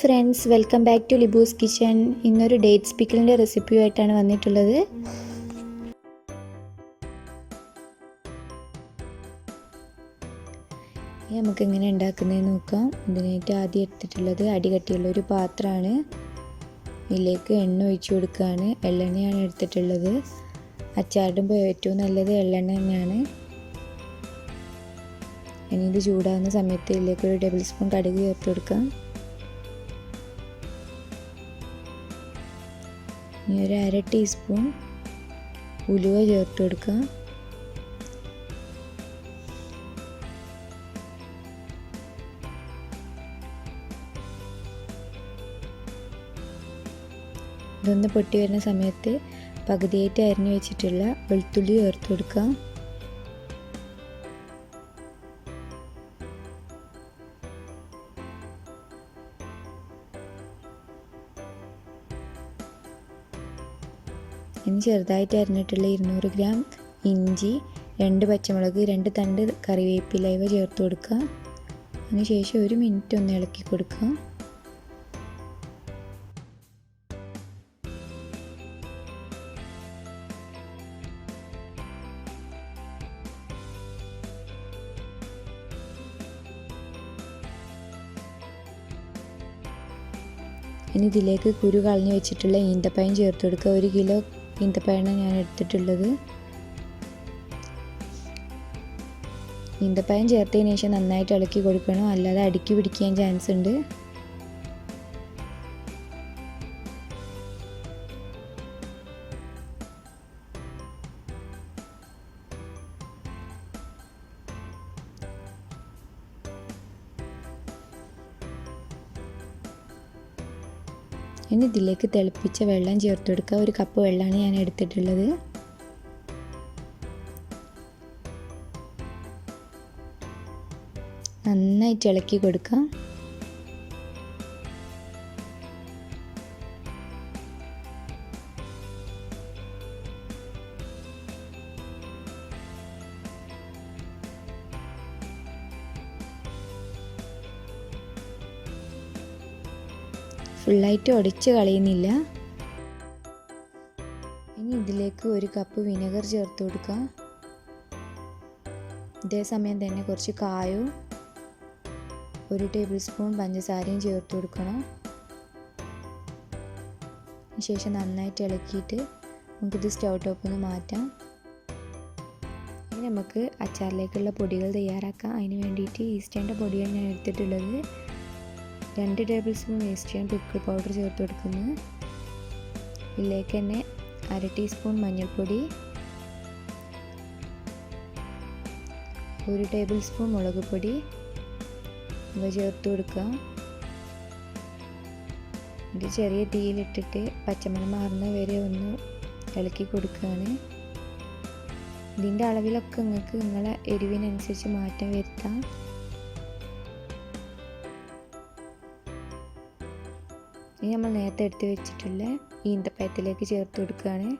Friends, welcome back to Libu's kitchen. ഇന്നൊരു dates പിക്കിളിൻ്റെ റെസിപ്പിയുമായിട്ടാണ് വന്നിട്ടുള്ളത്. നമുക്ക് എങ്ങനെ ഉണ്ടാക്കുന്നതെന്ന് നോക്കാം. ഇതിനായിട്ട് ആദ്യം എടുത്തിട്ടുള്ളത് അടികട്ടിയുള്ള ഒരു പാത്രമാണ്. ഇതിലേക്ക് എണ്ണ ഒഴിച്ചു കൊടുക്കുകയാണ്. എള്ളെണ്ണയാണ് എടുത്തിട്ടുള്ളത്. അച്ചാറിടുമ്പോൾ ഏറ്റവും നല്ലത് എള്ളെണ്ണ തന്നെയാണ്. ഇനി ഇത് ചൂടാകുന്ന സമയത്ത് ഇതിലേക്ക് ഒരു ടേബിൾ സ്പൂൺ കടുക് ചേർത്ത് കൊടുക്കാം. ഇനി ഒരു അര ടീസ്പൂൺ ഉലുവ ചേർത്ത് കൊടുക്കാം. ഇതൊന്ന് പൊട്ടി വരുന്ന സമയത്ത് പകുതിയായിട്ട് അരിഞ്ഞു വെച്ചിട്ടുള്ള വെളുത്തുള്ളി ചേർത്ത് കൊടുക്കാം. ഇനി ചെറുതായിട്ട് അരിഞ്ഞിട്ടുള്ള 200 ഗ്രാം ഇഞ്ചി, 2 പച്ചമുളക്, 2 തണ്ട് കറിവേപ്പില ഇവ ചേർത്ത് കൊടുക്കുക. അതിനുശേഷം 1 മിനിറ്റ് ഒന്ന് ഇളക്കി കൊടുക്കുക. ഇനി ഇതിലേക്ക് കുരു കളഞ്ഞ് വെച്ചിട്ടുള്ള ഈന്തപ്പഴം ചേർത്ത് കൊടുക്കുക. 1 കിലോ ഈന്തപ്പഴമാണ് ഞാൻ എടുത്തിട്ടുള്ളത്. ഈന്തപ്പഴം ചേർത്തതിന് ശേഷം നന്നായിട്ട് ഇളക്കി കൊടുക്കണം, അല്ലാതെ അടുക്കി പിടിക്കാൻ ചാൻസ് ഉണ്ട്. ഇനി ഇതിലേക്ക് തിളപ്പിച്ച വെള്ളം ചേർത്ത് കൊടുക്കുക. 1 കപ്പ് വെള്ളമാണ് ഞാൻ എടുത്തിട്ടുള്ളത്. നന്നായിട്ട് ഇളക്കി കൊടുക്കാം. ഫുള്ളായിട്ട് ഉടച്ച് കളയുന്നില്ല. ഇനി ഇതിലേക്ക് 1 കപ്പ് വിനെഗർ ചേർത്ത് കൊടുക്കുക. ഇതേ സമയം തന്നെ കുറച്ച് കായവും 1 ടേബിൾ സ്പൂൺ പഞ്ചസാരയും ചേർത്ത് കൊടുക്കണം. ശേഷം നന്നായിട്ട് ഇളക്കിയിട്ട് നമുക്കിത് സ്റ്റൗ ടോപ്പിൽ നിന്ന് മാറ്റാം. ഇനി നമുക്ക് അച്ചാറിലേക്കുള്ള പൊടികൾ തയ്യാറാക്കാം. അതിന് വേണ്ടിയിട്ട് ഈസ്റ്റേൻ്റെ പൊടിയാണ് ഞാൻ എടുത്തിട്ടുള്ളത്. 2 table spoon eastern pickle powder ചേർത്ത് കൊടുക്കുന്നു. ഇതിലേക്ക് തന്നെ 1/2 ടീസ്പൂൺ മഞ്ഞൾപ്പൊടി, 1 ടേബിൾ സ്പൂൺ മുളക് പൊടി ഇവ ചേർത്ത് കൊടുക്കുക. ഇത് ചെറിയ തീയിലിട്ടിട്ട് പച്ചമണം മാറുന്ന വരെ ഒന്ന് ഇളക്കി കൊടുക്കുകയാണ്. ഇതിൻ്റെ അളവിലൊക്കെ നിങ്ങൾക്ക് നിങ്ങളെ എരിവിനനുസരിച്ച് മാറ്റം വരുത്താം. ഇനി നമ്മൾ നേരത്തെ എടുത്ത് വെച്ചിട്ടുള്ള ഈന്തപ്പഴത്തിലേക്ക് ചേർത്ത് കൊടുക്കുകയാണ്.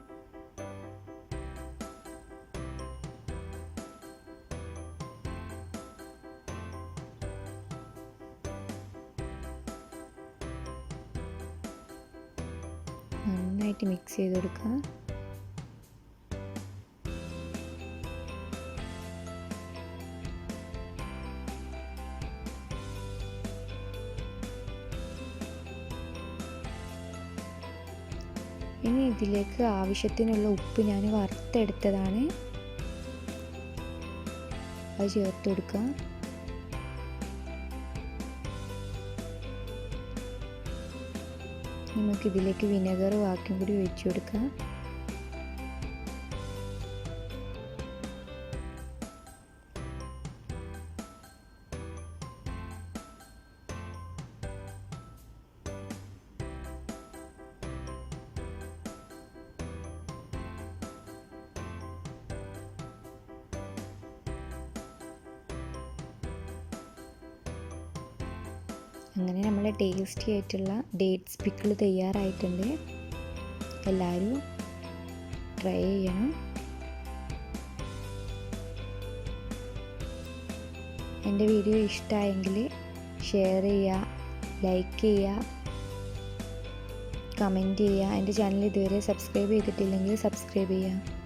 നന്നായിട്ട് മിക്സ് ചെയ്ത് കൊടുക്കുക. ഇനി ഇതിലേക്ക് ആവശ്യത്തിനുള്ള ഉപ്പ് ഞാൻ വറുത്തെടുത്തതാണ്, അത് ചേർത്ത് കൊടുക്കുക. നമുക്കിതിലേക്ക് വിനെഗർ ബാക്കിയും കൂടി ഒഴിച്ചു കൊടുക്കാം. അങ്ങനെ നമ്മൾ ടേസ്റ്റി ആയിട്ടുള്ള ഡേറ്റ്സ് പിക്കിൾ തയ്യാറായിട്ടുണ്ട്. എല്ലാവരും ട്രൈ ചെയ്യണം. എൻ്റെ വീഡിയോ ഇഷ്ടമായെങ്കിൽ ഷെയർ ചെയ്യുക, ലൈക്ക് ചെയ്യുക, കമൻറ്റ് ചെയ്യുക. എൻ്റെ ചാനൽ ഇതുവരെ സബ്സ്ക്രൈബ് ചെയ്തിട്ടില്ലെങ്കിൽ സബ്സ്ക്രൈബ് ചെയ്യുക.